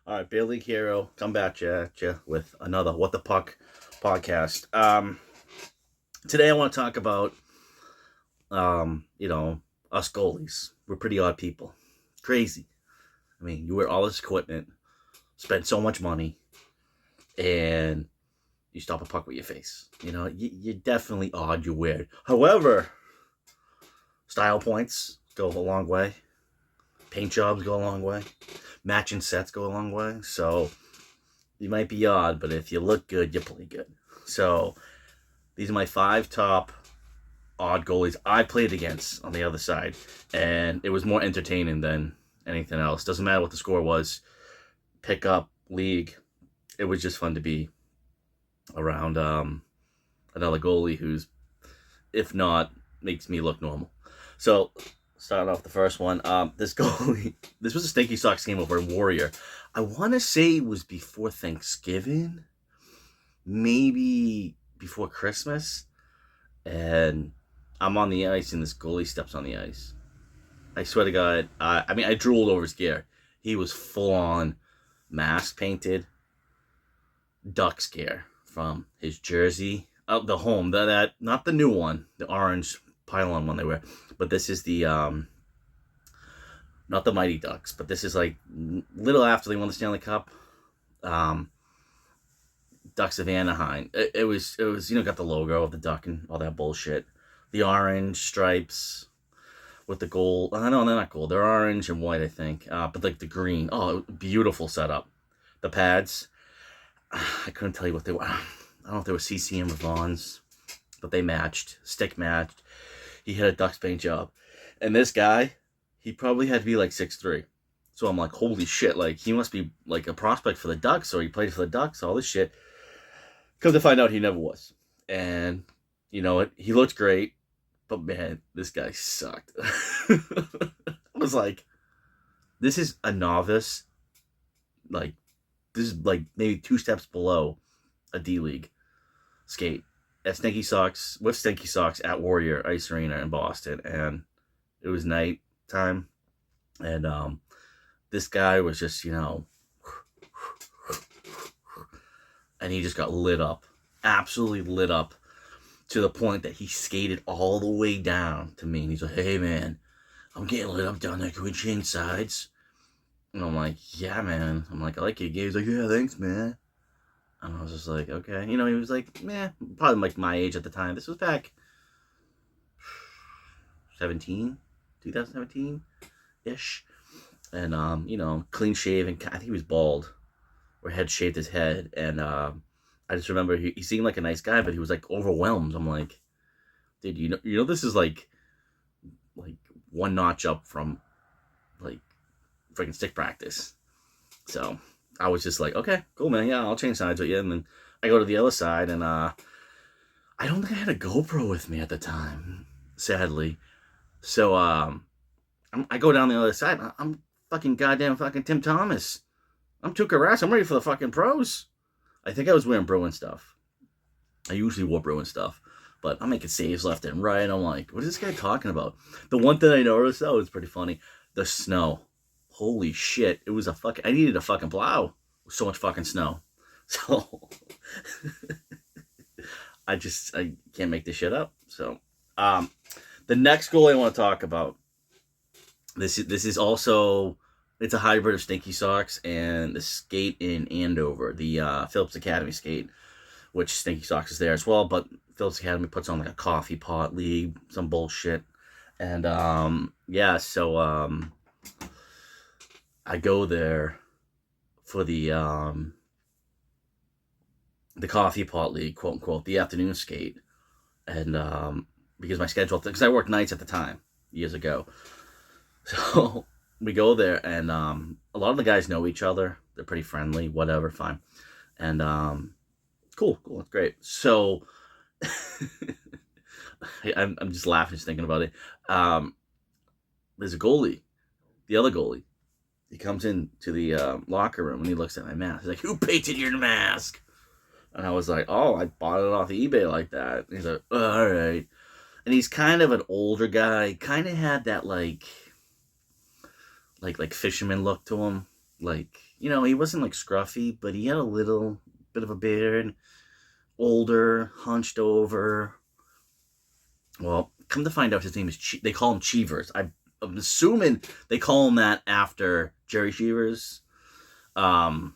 All right, Beer League Hero, come back at you with another What the Puck podcast. Today I want to talk about, you know, us goalies. We're pretty odd people. Crazy. I mean, you wear all this equipment, spend so much money, and you stop a puck with your face. You're definitely odd. You're weird. However, style points go a long way. Paint jobs go a long way. Matching sets go a long way. So you might be odd, but if you look good, you play good. So these are my 5 top odd goalies I played against on the other side, and it was more entertaining than anything else. Doesn't matter what the score was. Pick up league. It was just fun to be around another goalie who's, if not, makes me look normal. So starting off the first one, this goalie, this was a Stinky Sox game over in Warrior. I want to say it was before Thanksgiving, maybe before Christmas, and I'm on the ice and this goalie steps on the ice. I swear to God, I drooled over his gear. He was full on mask painted, Ducks gear from his jersey, the home, that not the new one, the orange pylon one they wear, but this is the not the Mighty Ducks, but this is like little after they won the Stanley Cup. Ducks of Anaheim. It was got the logo of the duck and all that bullshit. The orange stripes with the gold. No, they're not gold. They're orange and white, I think. But like the green. Oh, beautiful setup. The pads. I couldn't tell you what they were. I don't know if they were CCM or Vons, but they matched. Stick matched. He had a Ducks paint job. And this guy, he probably had to be like 6'3". So I'm like, holy shit, like he must be like a prospect for the Ducks, or he played for the Ducks, all this shit. Come to find out, he never was. And you know what? He looked great, but man, this guy sucked. I was like, this is a novice. Like, this is like maybe 2 steps below a D-League skate at Stinky Sox, with Stinky Sox at Warrior Ice Arena in Boston. And it was night time. And this guy was just, and he just got lit up, absolutely lit up, to the point that he skated all the way down to me. And he's like, hey, man, I'm getting lit up down there. Can we change sides? And I'm like, yeah, man. I'm like, I like your game. He's like, yeah, thanks, man. And I was just like, okay. He was like, meh, probably like my age at the time. This was back 2017-ish. And, clean shaven. I think he was bald, or had shaved his head. And I just remember he seemed like a nice guy, but he was like overwhelmed. I'm like, dude, this is like one notch up from like freaking stick practice. So I was just like, okay, cool, man. Yeah, I'll change sides with you. And then I go to the other side, and I don't think I had a GoPro with me at the time, sadly. So I go down the other side. I'm fucking goddamn fucking Tim Thomas. I'm Tuukka Rask. I'm ready for the fucking pros. I think I was wearing Bruin stuff. I usually wore Bruin stuff, but I'm making saves left and right. I'm like, what is this guy talking about? The one thing I noticed, though, was pretty funny. The snow. Holy shit. It was I needed a fucking plow. So much fucking snow. So I can't make this shit up. So the next goal I want to talk about, this is also, it's a hybrid of Stinky Sox and the skate in Andover, the Phillips Academy skate, which Stinky Sox is there as well, but Phillips Academy puts on like a coffee pot league, some bullshit. And so I go there for the coffee pot league, quote unquote, the afternoon skate. And because my schedule, because I worked nights at the time, years ago. So we go there, and a lot of the guys know each other. They're pretty friendly, whatever, fine. And cool, it's great. So I'm just laughing just thinking about it. There's a goalie, the other goalie. He comes into the locker room, and he looks at my mask. He's like, who painted your mask? And I was like, oh, I bought it off eBay like that. And he's like, oh, all right. And he's kind of an older guy. Kind of had that like fisherman look to him. Like, he wasn't like scruffy, but he had a little bit of a beard, older, hunched over. Well, come to find out, his name is they call him Cheevers. I'm assuming they call him that after Jerry Cheevers, um,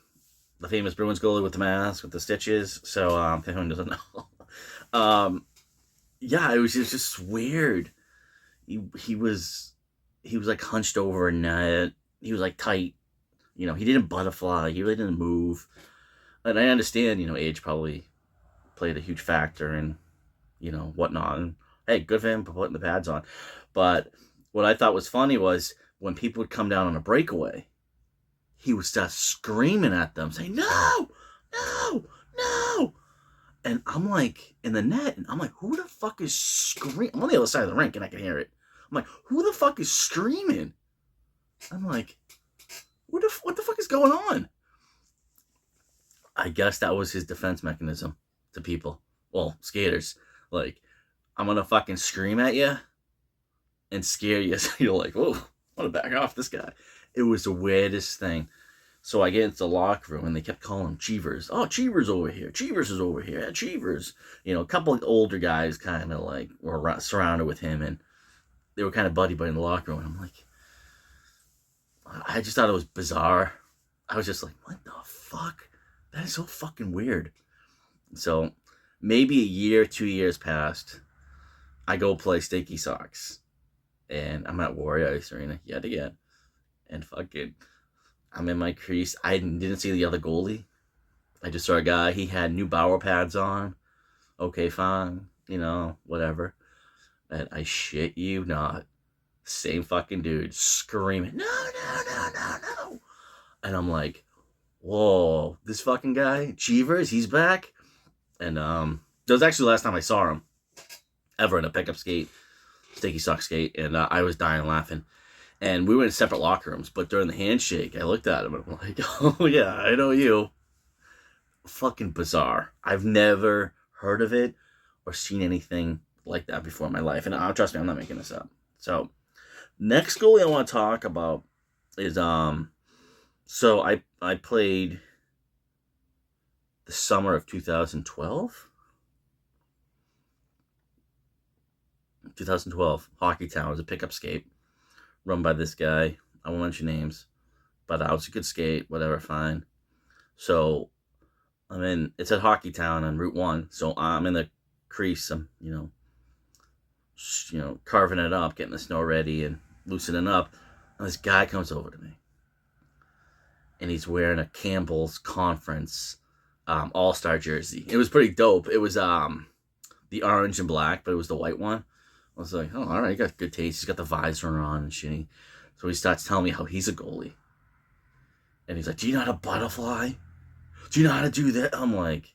the famous Bruins goalie with the mask with the stitches. So, if anyone doesn't know, um, yeah, it was just weird. He was like hunched over a net. He was like tight. He didn't butterfly. He really didn't move. And I understand, age probably played a huge factor and, whatnot. And hey, good for him for putting the pads on. But what I thought was funny was when people would come down on a breakaway, he would start screaming at them, saying, "No, no, no." And I'm like, in the net, and I'm like, who the fuck is screaming? I'm on the other side of the rink and I can hear it. I'm like, who the fuck is screaming? I'm like, what the fuck is going on? I guess that was his defense mechanism to people. Well, skaters. Like, I'm gonna fucking scream at you and scare you. So you're like, whoa, I wanna back off this guy. It was the weirdest thing. So I get into the locker room and they kept calling him Cheevers. Oh, Cheevers over here. Cheevers is over here. Yeah, Cheevers. A couple of older guys kind of like were surrounded with him and they were kind of buddy in the locker room. And I'm like, I just thought it was bizarre. I was just like, what the fuck? That is so fucking weird. So maybe a year, 2 years passed. I go play Stinky Socks. And I'm at Warrior Ice Arena yet again. And fucking, I'm in my crease. I didn't see the other goalie. I just saw a guy. He had new Bauer pads on. Okay, fine. Whatever. And I shit you not. Same fucking dude screaming, no, no, no, no, no. And I'm like, whoa, this fucking guy, Cheevers, he's back. And that was actually the last time I saw him ever in a pickup skate, Sticky Sock skate. And I was dying laughing. And we were in separate locker rooms, but during the handshake, I looked at him and I'm like, oh yeah, I know you. Fucking bizarre. I've never heard of it or seen anything like that before in my life. And trust me, I'm not making this up. So, next goalie I want to talk about is so I played the summer of 2012. 2012, Hockey Town was a pickup skate run by this guy. I won't mention names, but I was a good skate, whatever, fine. So it's at Hockey Town on Route 1. So I'm in the crease. I'm, carving it up, getting the snow ready and loosening up. And this guy comes over to me. And he's wearing a Campbell's Conference All-Star jersey. It was pretty dope. It was the orange and black, but it was the white one. I was like, oh, all right, he got good taste. He's got the visor on and shit. So he starts telling me how he's a goalie. And he's like, do you know how to butterfly? Do you know how to do that? I'm like,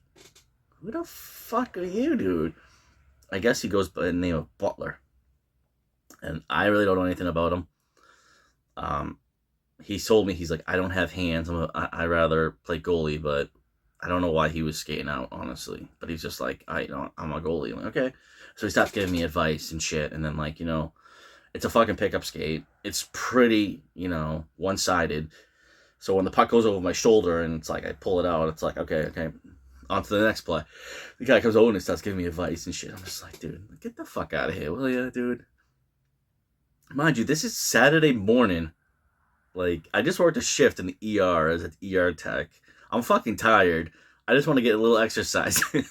who the fuck are you, dude? I guess he goes by the name of Butler. And I really don't know anything about him. He told me, he's like, I don't have hands. I rather play goalie, but I don't know why he was skating out, honestly. But he's just like, I'm a goalie. I'm like, okay. So he starts giving me advice and shit. And then, like, it's a fucking pickup skate. It's pretty, one-sided. So when the puck goes over my shoulder and it's like, I pull it out, it's like, okay, on to the next play. The guy comes over and starts giving me advice and shit. I'm just like, dude, get the fuck out of here, will ya, dude? Mind you, this is Saturday morning. Like, I just worked a shift in the ER as an ER tech. I'm fucking tired. I just want to get a little exercise. And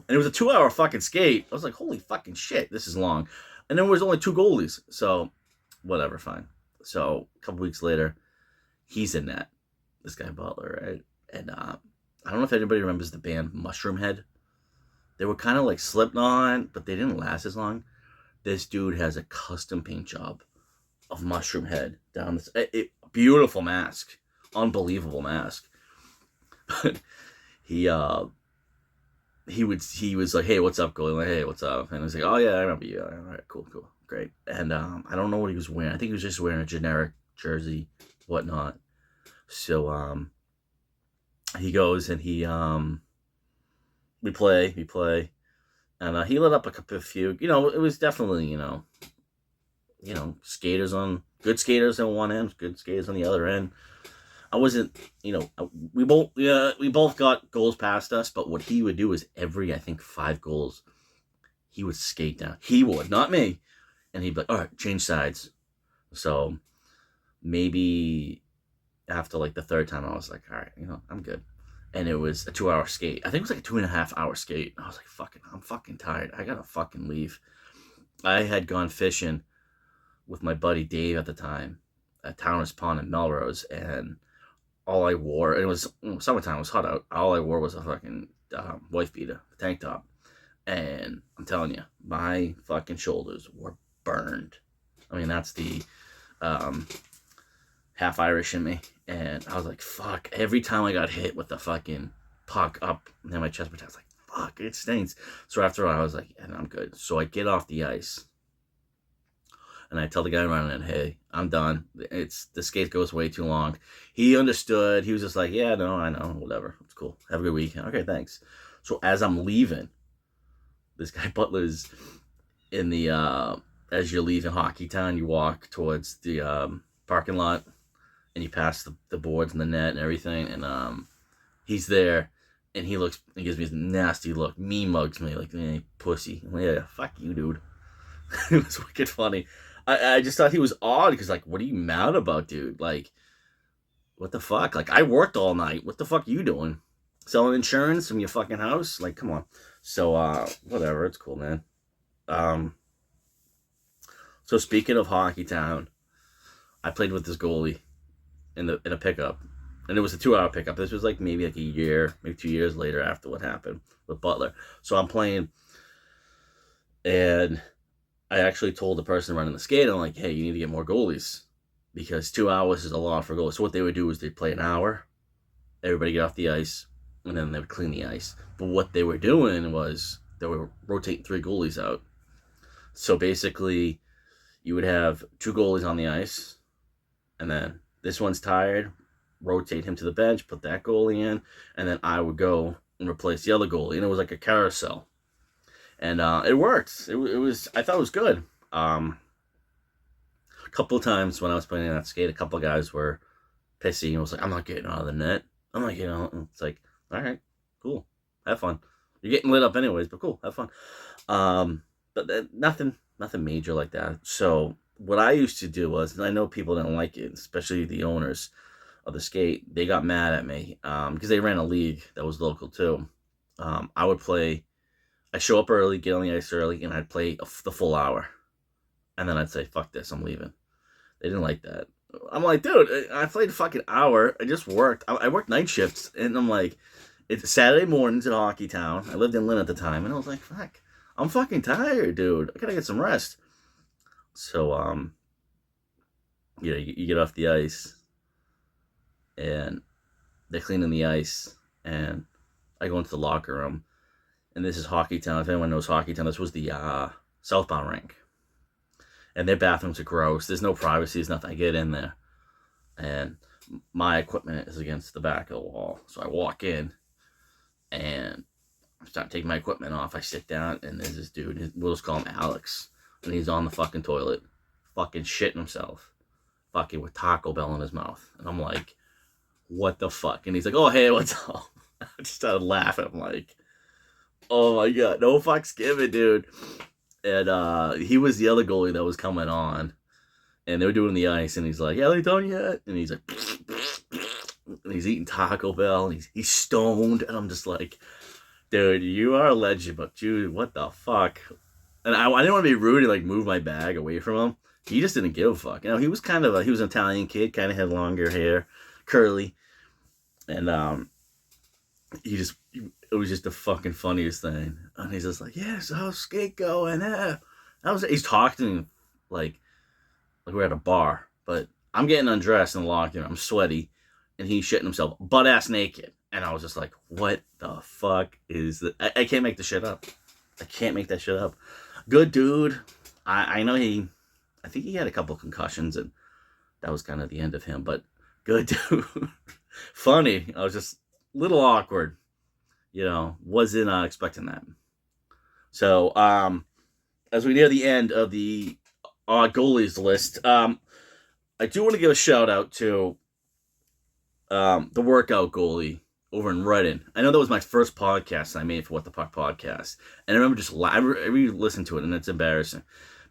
it was a 2-hour fucking skate. I was like, holy fucking shit, this is long. And there was only 2 goalies. So, whatever, fine. So, a couple weeks later, he's in that. This guy Butler, right? And I don't know if anybody remembers the band Mushroomhead. They were kind of like Slipknot, but they didn't last as long. This dude has a custom paint job of Mushroomhead down this. Beautiful mask. Unbelievable mask. But he was like, hey, what's up, goalie? Like, hey, what's up? And I was like, oh yeah, I remember you. All right, cool, great. And I don't know what he was wearing. I think he was just wearing a generic jersey, whatnot. So he goes and we play, and he lit up a few. It was definitely skaters on good skaters on one end, good skaters on the other end. I wasn't, we both got goals past us, but what he would do is every, I think, 5 goals, he would skate down. He would, not me. And he'd be like, all right, change sides. So maybe after like the third time, I was like, all right, I'm good. And it was a 2-hour skate. I think it was like a 2.5-hour skate. I was like, I'm fucking tired. I gotta fucking leave. I had gone fishing with my buddy Dave at the time at Towner's Pond in Melrose, and all I wore, it was summertime, it was hot out. All I wore was a fucking wife beater, tank top. And I'm telling you, my fucking shoulders were burned. I mean, that's the half Irish in me. And I was like, fuck. Every time I got hit with the fucking puck up near my chest, I was like, fuck, it stings. So after a while, I was like, yeah, I'm good. So I get off the ice. And I tell the guy running, hey, I'm done. The skate goes way too long. He understood. He was just like, yeah, no, I know, whatever. It's cool. Have a good weekend. Okay, thanks. So as I'm leaving, this guy Butler's in the, as you're leaving Hockey Town, you walk towards the parking lot, and you pass the boards and the net and everything, and he's there, and he gives me this nasty look, mugs me, like, hey, pussy. I'm like, yeah, fuck you, dude. It was wicked funny. I just thought he was odd, because, like, what are you mad about, dude? Like, what the fuck? Like, I worked all night. What the fuck are you doing? Selling insurance from your fucking house? Like, come on. So, whatever. It's cool, man. So speaking of Hockey Town, I played with this goalie in a pickup. And it was a 2-hour pickup. This was like maybe like a year, maybe 2 years later after what happened with Butler. So I'm playing, and I actually told the person running the skate, I'm like, hey, you need to get more goalies, because 2 hours is a lot for goalies. So what they would do is they'd play an hour, everybody get off the ice, and then they would clean the ice. But what they were doing was they were rotating 3 goalies out. So basically, you would have 2 goalies on the ice, and then this one's tired, rotate him to the bench, put that goalie in, and then I would go and replace the other goalie. And it was like a carousel. And it worked. It was. I thought it was good. A couple of times when I was playing that skate, a couple of guys were pissy and was like, I'm not getting out of the net. I'm not getting out. And it's like, all right, cool. Have fun. You're getting lit up anyways, but cool. Have fun. But nothing major like that. So what I used to do was, and I know people didn't like it, especially the owners of the skate, they got mad at me because they ran a league that was local too. I would play. I show up early, get on the ice early, and I'd play the full hour. And then I'd say, fuck this, I'm leaving. They didn't like that. I'm like, dude, I played a fucking hour. I just worked. I worked night shifts. And I'm like, it's Saturday mornings at Hockey Town. I lived in Lynn at the time. And I was like, fuck, I'm fucking tired, dude. I gotta get some rest. So, you get off the ice. And they're cleaning the ice. And I go into the locker room. And this is Hockey Town. If anyone knows Hockey Town, this was the southbound rink. And their bathrooms are gross. There's no privacy. There's nothing. I get in there. And my equipment is against the back of the wall. So I walk in. And I start taking my equipment off. I sit down. And there's this dude. We'll just call him Alex. And he's on the fucking toilet. Fucking shitting himself. Fucking with Taco Bell in his mouth. And I'm like, what the fuck? And he's like, oh, hey, what's up? I just started laughing. I'm like, oh my god, no fucks given, dude. And he was the other goalie that was coming on, and they were doing the ice, and he's like, yeah, they done yet? And he's like, and he's eating Taco Bell, and he's stoned, and I'm just like, dude, you are a legend, but dude, what the fuck? And I didn't want to be rude and like move my bag away from him. He just didn't give a fuck. He was kind of he was an Italian kid, kind of had longer hair, curly, and it was just the fucking funniest thing. And he's just like, yeah, so how's skate going? He's talking like we're at a bar, but I'm getting undressed in the locker room. I'm sweaty, and he's shitting himself butt ass naked. And I was just like, what the fuck is that? I can't make the shit up. I can't make that shit up. Good dude. I know I think he had a couple concussions, and that was kind of the end of him, but good dude. Funny. I was just a little awkward. Wasn't expecting that. So, as we near the end of the goalies list. I do want to give a shout out to the workout goalie over in Redding. I know that was my first podcast I made for What the Puck podcast, and I remember just I re-listened to it, and it's embarrassing,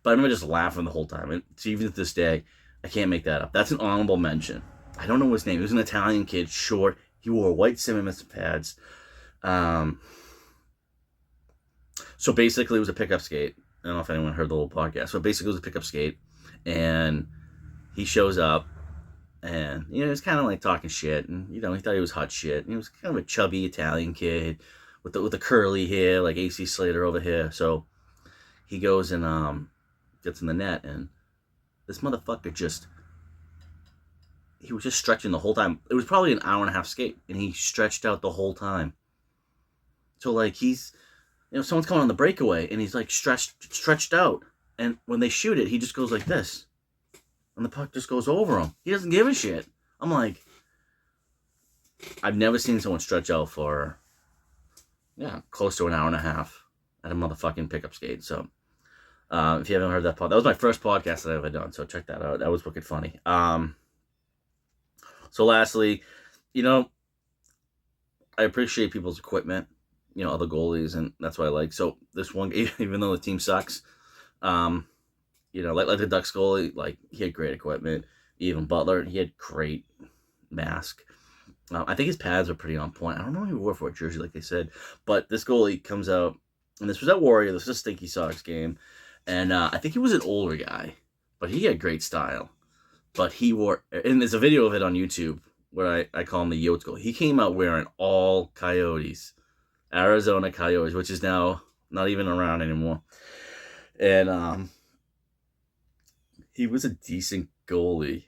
but I remember just laughing the whole time. And even to this day, I can't make that up. That's an honorable mention. I don't know his name. He was an Italian kid, short. He wore white Simmons pads. So basically, it was a pickup skate. I don't know if anyone heard the whole podcast. So basically, it was a pickup skate, and he shows up, and he was kind of like talking shit, and he thought he was hot shit. And he was kind of a chubby Italian kid with the curly hair, like AC Slater over here. So he goes and gets in the net, and this motherfucker he was just stretching the whole time. It was probably an hour and a half skate, and he stretched out the whole time. So like someone's coming on the breakaway, and he's like stretched out, and when they shoot it, he just goes like this, and the puck just goes over him. He doesn't give a shit. I'm like, I've never seen someone stretch out for close to an hour and a half at a motherfucking pickup skate. So if you haven't heard that was my first podcast that I've ever done, so check that out. That was wicked funny. So lastly, I appreciate people's equipment, other goalies, and that's what I like. So this one, even though the team sucks, like the Ducks goalie, like he had great equipment. Even Butler, he had great mask. I think his pads are pretty on point. I don't know if he wore for a jersey, like they said, but this goalie comes out, and this was at Warrior. This was a Stinky Sox game, and I think he was an older guy, but he had great style. But he wore, and there's a video of it on YouTube where I call him the Yotes goalie. He came out wearing all Coyotes, Arizona Coyotes, which is now not even around anymore. And he was a decent goalie.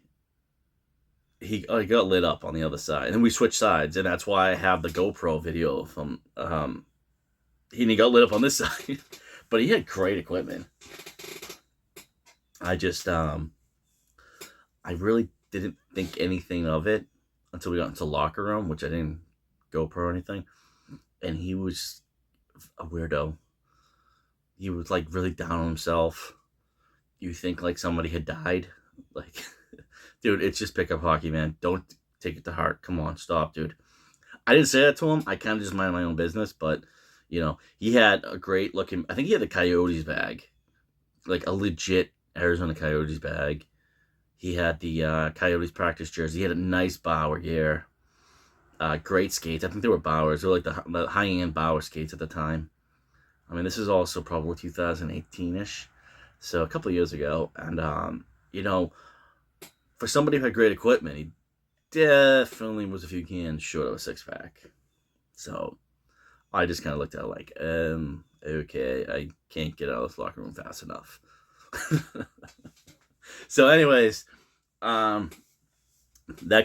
He got lit up on the other side, and we switched sides, and that's why I have the GoPro video of him. He got lit up on this side, but he had great equipment. I really didn't think anything of it until we got into the locker room, which I didn't GoPro or anything. And he was a weirdo. He was like really down on himself. You think like somebody had died. Like, dude, it's just pickup hockey, man. Don't take it to heart. Come on, stop, dude. I didn't say that to him. I kind of just mind my own business. But, he had a great looking, I think he had the Coyotes bag. Like a legit Arizona Coyotes bag. He had the Coyotes practice jersey. He had a nice Bauer gear. Great skates. I think they were Bauers. They were like the high-end Bauer skates at the time. I mean, this is also probably 2018-ish. So a couple of years ago. And, for somebody who had great equipment, he definitely was a few cans short of a six-pack. So I just kind of looked at it like, okay, I can't get out of this locker room fast enough. So anyways, that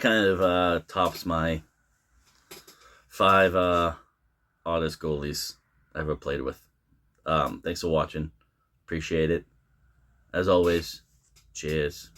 kind of tops my 5 oddest goalies I ever played with. Thanks for watching. Appreciate it. As always, cheers.